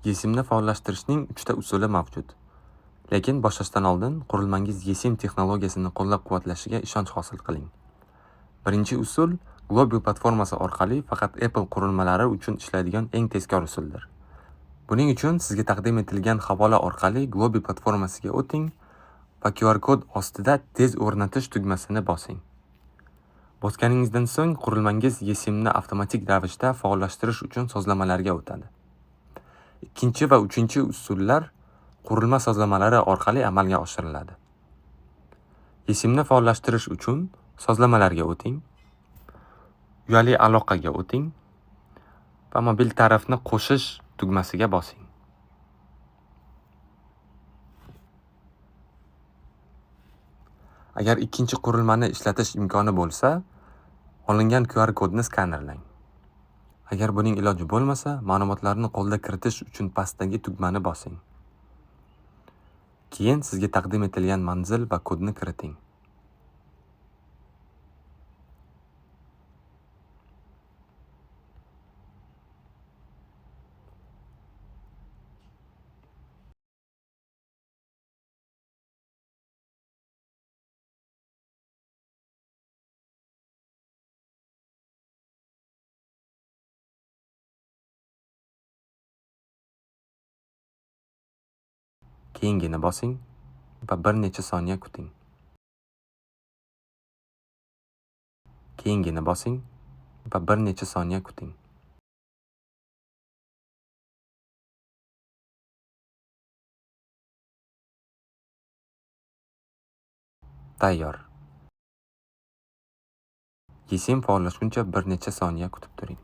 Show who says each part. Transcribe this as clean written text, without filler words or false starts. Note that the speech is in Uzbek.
Speaker 1: Yesimni faollashtirishning 3 usuli mavjud. Lekin boshlashdan oldin qurilmangiz Yesim texnologiyasini qo'llab-quvvatlashiga ishonch hosil qiling. Birinchi usul Globi platformasi orqali faqat Apple qurilmalari uchun ishlaydigan eng tezkor usuldir. Buning uchun sizga taqdim etilgan havola orqali Globi platformasiga o'ting va QR kod ostida tez o'rnatish tugmasini bosing. Bosganingizdan so'ng qurilmangiz Yesimni avtomatik ravishda faollashtirish uchun sozlamalarga o'tadi. Ikkinchi va uchinchi usullar qurilma sozlamalari orqali amalga oshiriladi. Yesimni faollashtirish uchun sozlamalarga o'ting, uyali aloqaga o'ting va mobil tarifni qo'shish tugmasiga bosing. Agar ikkinchi qurilmani ishlatish imkoni bo'lsa, olingan QR kodni skanerlang. Agar buning iloji bo'lmasa, ma'lumotlarni qo'lda kiritish uchun pastdagi tugmani bosing. Keyin sizga taqdim etilgan manzil va kodni kiriting. Keyingini bosing va bir necha soniya kuting. Keyingini bosing va bir necha soniya kuting. Tayyor. Yesim faollashguncha bir necha soniya kutib turing.